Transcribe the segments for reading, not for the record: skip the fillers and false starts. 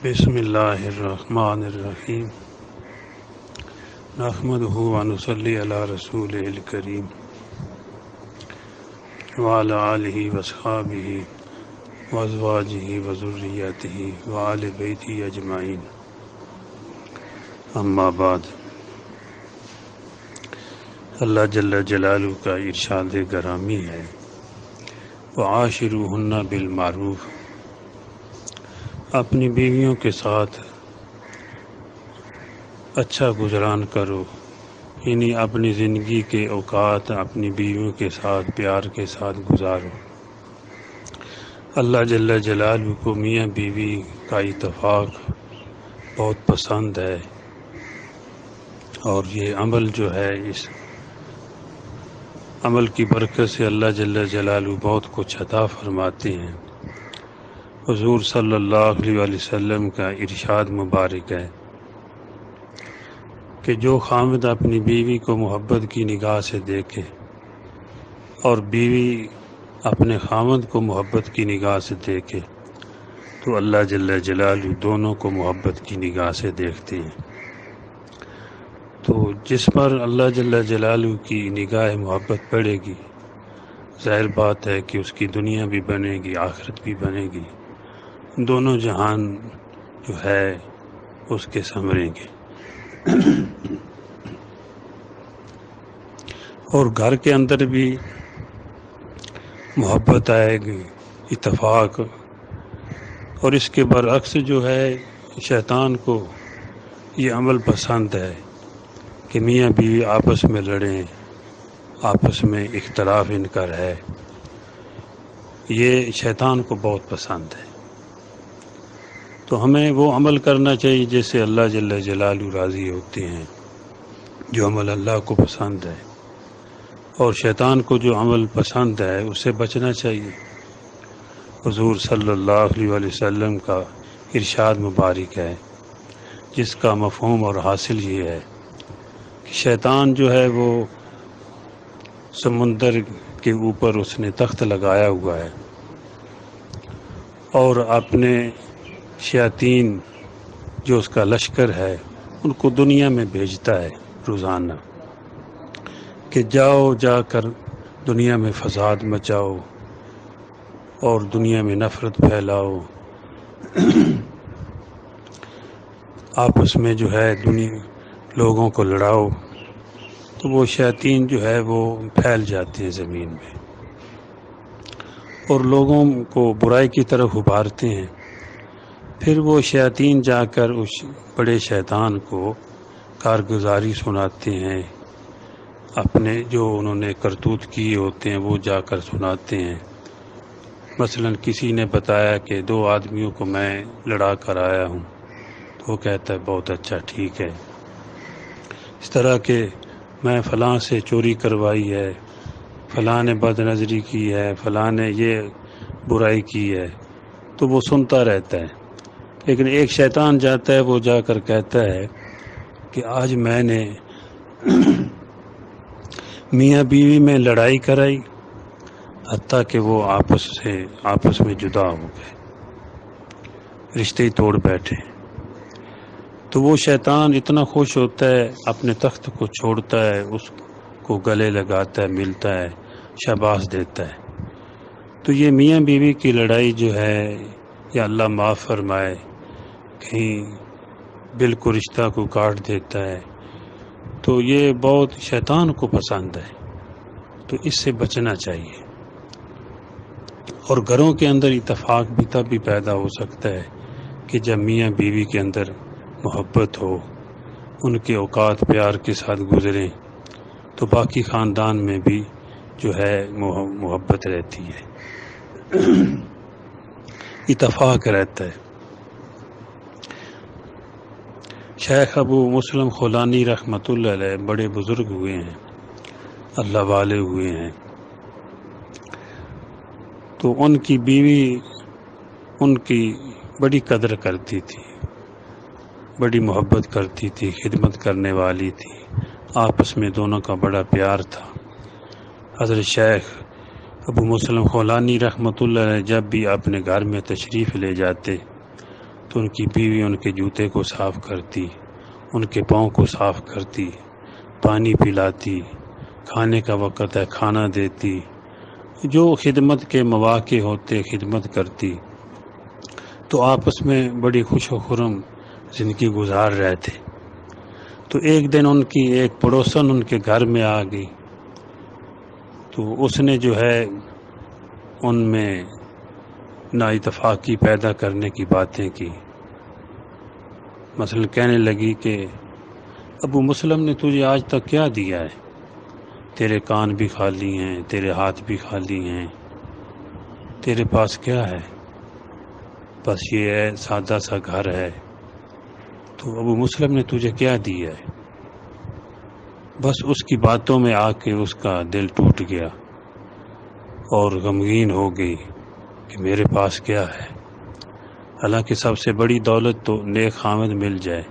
بسم اللہ الرحمن الرحیم نحمدہ ونصلی علی رسولہ الکریم وعلی آلہ واصحابہ وازواجہ وذریاتہ وآل بیتہ اجمعین، اما بعد۔ اللہ جل جلالہ کا ارشاد گرامی ہے، وعاشروہن بالمعروف، اپنی بیویوں کے ساتھ اچھا گزران کرو، یعنی اپنی زندگی کے اوقات اپنی بیویوں کے ساتھ پیار کے ساتھ گزارو۔ اللہ جل جلالہ کو میاں بیوی کا اتفاق بہت پسند ہے، اور یہ عمل جو ہے، اس عمل کی برکت سے اللہ جل جلالہ بہت کچھ عطا فرماتے ہیں۔ حضور صلی اللہ علیہ وسلم کا ارشاد مبارک ہے کہ جو خامد اپنی بیوی کو محبت کی نگاہ سے دیکھے اور بیوی اپنے خامد کو محبت کی نگاہ سے دیکھے تو اللہ جل جلالہ دونوں کو محبت کی نگاہ سے دیکھتے ہیں۔ تو جس پر اللہ جل جلالہ کی نگاہ محبت پڑے گی، ظاہر بات ہے کہ اس کی دنیا بھی بنے گی، آخرت بھی بنے گی، دونوں جہان جو ہے اس کے سنوریں گے۔ اور گھر کے اندر بھی محبت آئے گی، اتفاق۔ اور اس کے برعکس جو ہے، شیطان کو یہ عمل پسند ہے کہ میاں بیوی آپس میں لڑیں، آپس میں اختلاف ان کا ہے، یہ شیطان کو بہت پسند ہے۔ تو ہمیں وہ عمل کرنا چاہیے جس سے اللہ جل جلالہ راضی ہوتے ہیں، جو عمل اللہ کو پسند ہے، اور شیطان کو جو عمل پسند ہے اس سے بچنا چاہیے۔ حضور صلی اللہ علیہ وسلم کا ارشاد مبارک ہے، جس کا مفہوم اور حاصل یہ ہے کہ شیطان جو ہے وہ سمندر کے اوپر اس نے تخت لگایا ہوا ہے، اور اپنے شیاطین جو اس کا لشکر ہے ان کو دنیا میں بھیجتا ہے روزانہ کہ جاؤ، جا کر دنیا میں فساد مچاؤ اور دنیا میں نفرت پھیلاؤ، آپس میں جو ہے لوگوں کو لڑاؤ۔ تو وہ شیاطین جو ہے وہ پھیل جاتے ہیں زمین میں اور لوگوں کو برائی کی طرف ابھارتے ہیں۔ پھر وہ شیاطین جا کر اس بڑے شیطان کو کارگزاری سناتے ہیں، اپنے جو انہوں نے کرتوت کیے ہوتے ہیں وہ جا کر سناتے ہیں۔ مثلا کسی نے بتایا کہ 2 آدمیوں کو میں لڑا کر آیا ہوں، تو وہ کہتا ہے بہت اچھا، ٹھیک ہے۔ اس طرح کہ میں فلاں سے چوری کروائی ہے، فلاں نے بد نظری کی ہے، فلاں نے یہ برائی کی ہے، تو وہ سنتا رہتا ہے۔ لیکن ایک شیطان جاتا ہے، وہ جا کر کہتا ہے کہ آج میں نے میاں بیوی میں لڑائی کرائی، حتیٰ کہ وہ آپس میں جدا ہو گئے، رشتے ہی توڑ بیٹھے۔ تو وہ شیطان اتنا خوش ہوتا ہے، اپنے تخت کو چھوڑتا ہے، اس کو گلے لگاتا ہے، ملتا ہے، شاباش دیتا ہے۔ تو یہ میاں بیوی کی لڑائی جو ہے، یا اللہ معاف فرمائے کہیں بالکل رشتہ کو کاٹ دیتا ہے، تو یہ بہت شیطان کو پسند ہے، تو اس سے بچنا چاہیے۔ اور گھروں کے اندر اتفاق بھی تب بھی پیدا ہو سکتا ہے کہ جب میاں بیوی کے اندر محبت ہو، ان کے اوقات پیار کے ساتھ گزریں، تو باقی خاندان میں بھی جو ہے محبت رہتی ہے، اتفاق رہتا ہے۔ شیخ ابو مسلم خولانی رحمۃ اللہ علیہ بڑے بزرگ ہوئے ہیں، اللہ والے ہوئے ہیں۔ تو ان کی بیوی ان کی بڑی قدر کرتی تھی، بڑی محبت کرتی تھی، خدمت کرنے والی تھی، آپس میں دونوں کا بڑا پیار تھا۔ حضرت شیخ ابو مسلم خولانی رحمۃ اللہ علیہ جب بھی اپنے گھر میں تشریف لے جاتے تو تو ان کی بیوی ان کے جوتے کو صاف کرتی، ان کے پاؤں کو صاف کرتی، پانی پلاتی، کھانے کا وقت ہے کھانا دیتی، جو خدمت کے مواقع ہوتے خدمت کرتی، تو آپس میں بڑی خوش و خرم زندگی گزار رہے تھے۔ تو ایک دن ان کی ایک پڑوسن ان کے گھر میں آ گئی، تو اس نے جو ہے ان میں نا اتفاقی پیدا کرنے کی باتیں کی۔ مثلا کہنے لگی کہ ابو مسلم نے تجھے آج تک کیا دیا ہے؟ تیرے کان بھی خالی ہیں، تیرے ہاتھ بھی خالی ہیں، تیرے پاس کیا ہے؟ بس یہ ہے سادہ سا گھر ہے، تو ابو مسلم نے تجھے کیا دیا ہے؟ بس اس کی باتوں میں آ کے اس کا دل ٹوٹ گیا اور غمگین ہو گئی کہ میرے پاس کیا ہے۔ حالانکہ سب سے بڑی دولت تو نیک خامد مل جائے،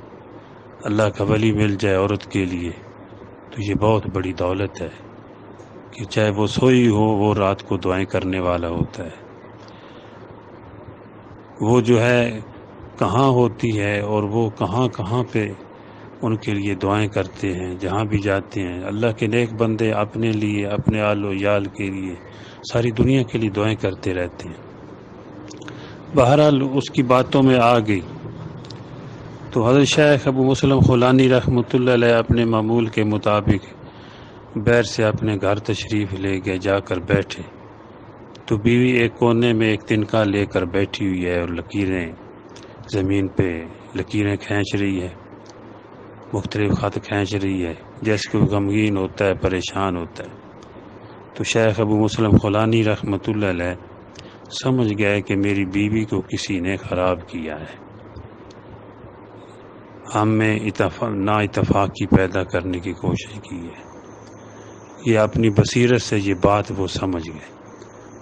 اللہ کا ولی مل جائے عورت کے لیے، تو یہ بہت بڑی دولت ہے کہ چاہے وہ سوئی ہو وہ رات کو دعائیں کرنے والا ہوتا ہے، وہ جو ہے کہاں ہوتی ہے اور وہ کہاں کہاں پہ ان کے لیے دعائیں کرتے ہیں، جہاں بھی جاتے ہیں اللہ کے نیک بندے اپنے لیے، اپنے آل و یال کے لیے، ساری دنیا کے لیے دعائیں کرتے رہتے ہیں۔ بہرحال اس کی باتوں میں آ گئی تو حضرت شیخ ابو مسلم خولانی رحمۃ اللہ علیہ اپنے معمول کے مطابق بیر سے اپنے گھر تشریف لے گئے، جا کر بیٹھے تو بیوی ایک کونے میں ایک تنکا لے کر بیٹھی ہوئی ہے اور لکیریں زمین پہ لکیریں کھینچ رہی ہے، مختلف خط کھینچ رہی ہے، جیسے کہ غمگین ہوتا ہے، پریشان ہوتا ہے۔ تو شیخ ابو مسلم خولانی رحمۃ اللہ علیہ سمجھ گئے کہ میری بیوی کو کسی نے خراب کیا ہے، ہم میں نا اتفاقی پیدا کرنے کی کوشش کی ہے۔ یہ اپنی بصیرت سے یہ بات وہ سمجھ گئے،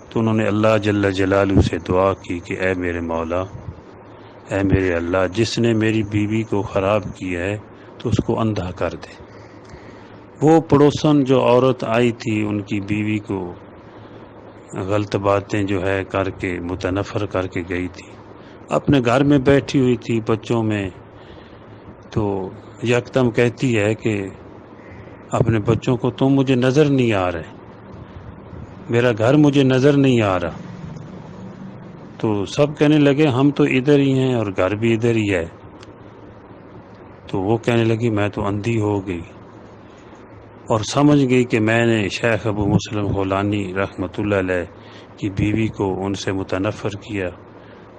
تو انہوں نے اللہ جل جلالہ سے دعا کی کہ اے میرے مولا، اے میرے اللہ، جس نے میری بیوی کو خراب کیا ہے تو اس کو اندھا کر دے۔ وہ پڑوسن جو عورت آئی تھی ان کی بیوی کو غلط باتیں جو ہے کر کے متنفر کر کے گئی تھی، اپنے گھر میں بیٹھی ہوئی تھی بچوں میں، تو یکدم کہتی ہے کہ اپنے بچوں کو تم مجھے نظر نہیں آ رہے، میرا گھر مجھے نظر نہیں آ رہا۔ تو سب کہنے لگے ہم تو ادھر ہی ہیں اور گھر بھی ادھر ہی ہے۔ تو وہ کہنے لگی میں تو اندھی ہو گئی اور سمجھ گئی کہ میں نے شیخ ابو مسلم خولانی رحمۃ اللہ علیہ کی بیوی کو ان سے متنفر کیا،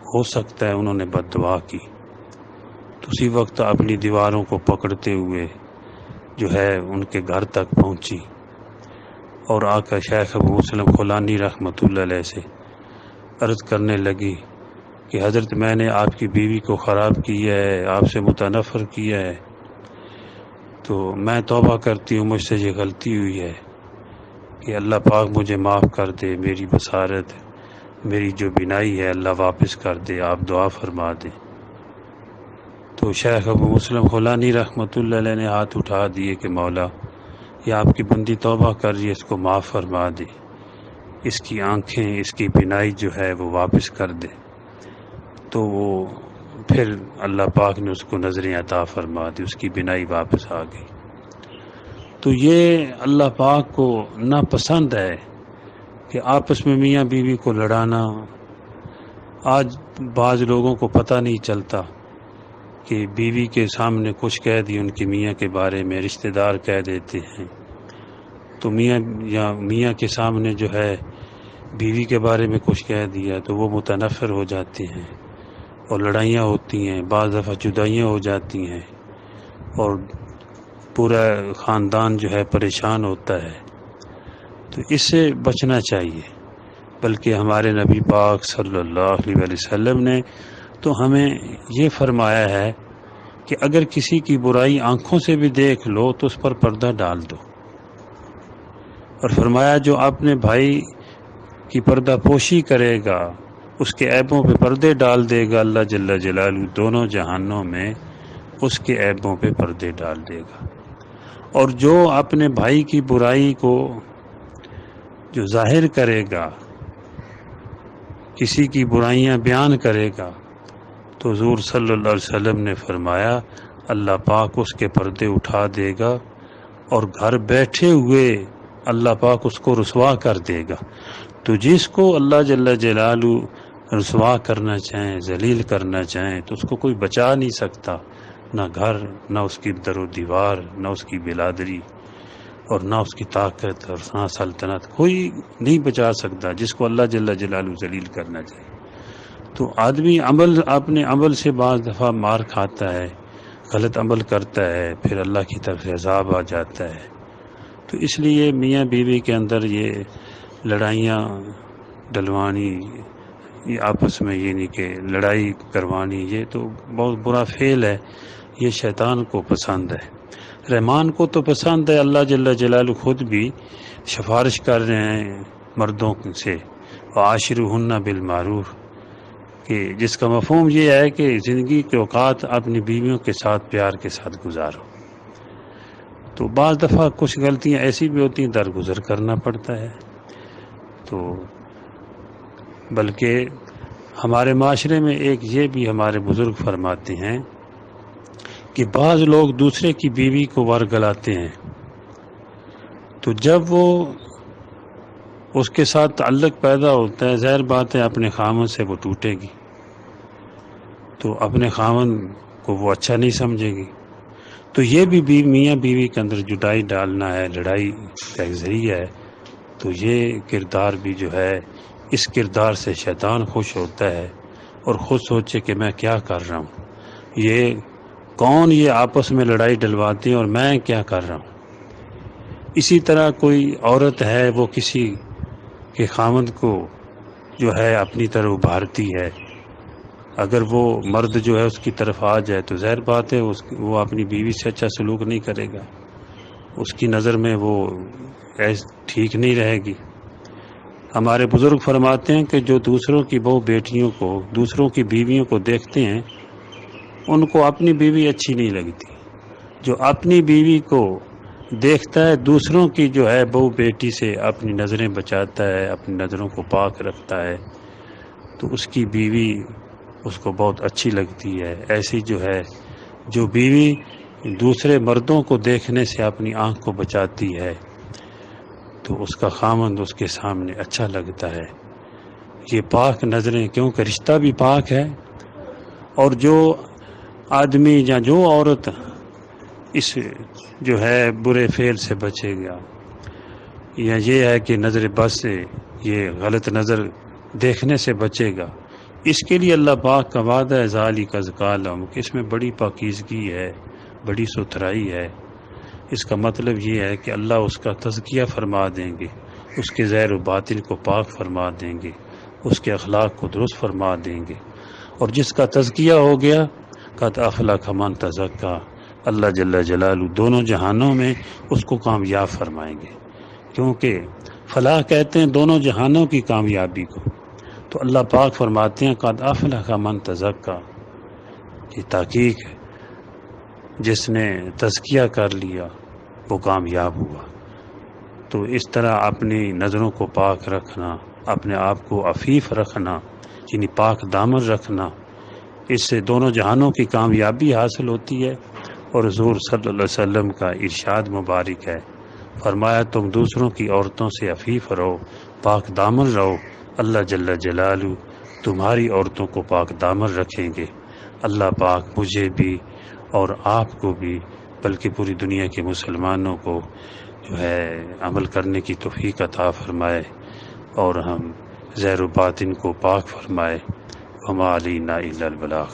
ہو سکتا ہے انہوں نے بد دعا کی۔ تو اسی وقت اپنی دیواروں کو پکڑتے ہوئے جو ہے ان کے گھر تک پہنچی اور آ کر شیخ ابو مسلم خولانی رحمۃ اللہ علیہ سے عرض کرنے لگی کہ حضرت میں نے آپ کی بیوی کو خراب کیا ہے، آپ سے متنفر کیا ہے، تو میں توبہ کرتی ہوں، مجھ سے یہ غلطی ہوئی ہے کہ اللہ پاک مجھے معاف کر دے، میری بصارت، میری جو بینائی ہے اللہ واپس کر دے، آپ دعا فرما دیں۔ تو شیخ ابو مسلم خولانی رحمۃ اللہ علیہ نے ہاتھ اٹھا دیے کہ مولا، یہ آپ کی بندی توبہ کر رہی ہے، اس کو معاف فرما دے، اس کی آنکھیں، اس کی بینائی جو ہے وہ واپس کر دے۔ تو وہ پھر اللہ پاک نے اس کو نظریں عطا فرما دی، اس کی بینائی واپس آ گئی۔ تو یہ اللہ پاک کو ناپسند ہے کہ آپس میں میاں بیوی کو لڑانا۔ آج بعض لوگوں کو پتہ نہیں چلتا کہ بیوی کے سامنے کچھ کہہ دی ان کی میاں کے بارے میں، رشتہ دار کہہ دیتے ہیں، تو میاں کے سامنے جو ہے بیوی کے بارے میں کچھ کہہ دیا تو وہ متنفر ہو جاتے ہیں اور لڑائیاں ہوتی ہیں، بعض دفعہ جدائیاں ہو جاتی ہیں اور پورا خاندان جو ہے پریشان ہوتا ہے۔ تو اس سے بچنا چاہیے، بلکہ ہمارے نبی پاک صلی اللہ علیہ وسلم نے تو ہمیں یہ فرمایا ہے کہ اگر کسی کی برائی آنکھوں سے بھی دیکھ لو تو اس پر پردہ ڈال دو، اور فرمایا جو اپنے بھائی کی پردہ پوشی کرے گا، اس کے عیبوں پہ پردے ڈال دے گا، اللہ جل جلالہ دونوں جہانوں میں اس کے عیبوں پہ پردے ڈال دے گا۔ اور جو اپنے بھائی کی برائی کو جو ظاہر کرے گا، کسی کی برائیاں بیان کرے گا، تو حضور صلی اللہ علیہ وسلم نے فرمایا اللہ پاک اس کے پردے اٹھا دے گا اور گھر بیٹھے ہوئے اللہ پاک اس کو رسوا کر دے گا۔ تو جس کو اللہ جل جلالہ رسوا کرنا چاہیں، ذلیل کرنا چاہیں، تو اس کو کوئی بچا نہیں سکتا، نہ گھر، نہ اس کی در و دیوار، نہ اس کی بلادری، اور نہ اس کی طاقت اور نہ سلطنت، کوئی نہیں بچا سکتا جس کو اللہ جل جلالہ ذلیل کرنا چاہے۔ تو آدمی اپنے عمل سے بعض دفعہ مار کھاتا ہے، غلط عمل کرتا ہے، پھر اللہ کی طرف سے عذاب آ جاتا ہے۔ تو اس لیے میاں بیوی کے اندر یہ لڑائیاں ڈلوانی، یہ آپس میں یہ نہیں کہ لڑائی کروانی، یہ تو بہت برا فعل ہے، یہ شیطان کو پسند ہے۔ رحمان کو تو پسند ہے، اللہ جل جلالہ خود بھی سفارش کر رہے ہیں مردوں سے، وعاشرہن بالمعروف، کہ جس کا مفہوم یہ ہے کہ زندگی کے اوقات اپنی بیویوں کے ساتھ پیار کے ساتھ گزارو۔ تو بعض دفعہ کچھ غلطیاں ایسی بھی ہوتی ہیں درگزر کرنا پڑتا ہے۔ تو بلکہ ہمارے معاشرے میں ایک یہ بھی ہمارے بزرگ فرماتے ہیں کہ بعض لوگ دوسرے کی بیوی کو ورگلاتے ہیں، تو جب وہ اس کے ساتھ تعلق پیدا ہوتا ہے، ظاہر بات ہے اپنے خامن سے وہ ٹوٹے گی، تو اپنے خامن کو وہ اچھا نہیں سمجھے گی۔ تو یہ بھی میاں بیوی کے اندر جدائی ڈالنا ہے، لڑائی کا ایک ذریعہ ہے۔ تو یہ کردار بھی جو ہے، اس کردار سے شیطان خوش ہوتا ہے اور خود سوچے کہ میں کیا کر رہا ہوں، یہ کون یہ آپس میں لڑائی ڈلواتے ہیں اور میں کیا کر رہا ہوں۔ اسی طرح کوئی عورت ہے، وہ کسی کے خامند کو جو ہے اپنی طرف ابھارتی ہے، اگر وہ مرد جو ہے اس کی طرف آ جائے تو ظاہر بات ہے وہ اپنی بیوی سے اچھا سلوک نہیں کرے گا، اس کی نظر میں وہ ٹھیک نہیں رہے گی۔ ہمارے بزرگ فرماتے ہیں کہ جو دوسروں کی بہو بیٹیوں کو، دوسروں کی بیویوں کو دیکھتے ہیں، ان کو اپنی بیوی اچھی نہیں لگتی۔ جو اپنی بیوی کو دیکھتا ہے، دوسروں کی جو ہے بہو بیٹی سے اپنی نظریں بچاتا ہے، اپنی نظروں کو پاک رکھتا ہے، تو اس کی بیوی اس کو بہت اچھی لگتی ہے۔ ایسی جو ہے جو بیوی دوسرے مردوں کو دیکھنے سے اپنی آنکھ کو بچاتی ہے، تو اس کا خامند اس کے سامنے اچھا لگتا ہے۔ یہ پاک نظریں، کیونکہ رشتہ بھی پاک ہے، اور جو آدمی یا جو عورت اس جو ہے برے فعل سے بچے گا، یا یہ ہے کہ نظر بس سے، یہ غلط نظر دیکھنے سے بچے گا، اس کے لیے اللہ پاک کا وعدہ ہے ذالک ازکی لہم، کہ اس میں بڑی پاکیزگی ہے، بڑی ستھرائی ہے۔ اس کا مطلب یہ ہے کہ اللہ اس کا تزکیہ فرما دیں گے، اس کے ظاہر و باطن کو پاک فرما دیں گے، اس کے اخلاق کو درست فرما دیں گے، اور جس کا تزکیہ ہو گیا قد افلح من تزکی، اللہ جل جلالہ دونوں جہانوں میں اس کو کامیاب فرمائیں گے۔ کیونکہ فلاح کہتے ہیں دونوں جہانوں کی کامیابی کو، تو اللہ پاک فرماتے ہیں قد افلح من تزکی، یہ تحقیق ہے، جس نے تزکیہ کر لیا وہ کامیاب ہوا۔ تو اس طرح اپنی نظروں کو پاک رکھنا، اپنے آپ کو عفیف رکھنا، یعنی پاک دامن رکھنا، اس سے دونوں جہانوں کی کامیابی حاصل ہوتی ہے۔ اور حضور صلی اللہ علیہ وسلم کا ارشاد مبارک ہے، فرمایا تم دوسروں کی عورتوں سے عفیف رہو، پاک دامن رہو، اللہ جل جلالہ تمہاری عورتوں کو پاک دامن رکھیں گے۔ اللہ پاک مجھے بھی اور آپ کو بھی، بلکہ پوری دنیا کے مسلمانوں کو جو ہے عمل کرنے کی توفیق عطا فرمائے، اور ہم ظاہر و باطن کو پاک فرمائے۔ وما علینا الا البلاغ۔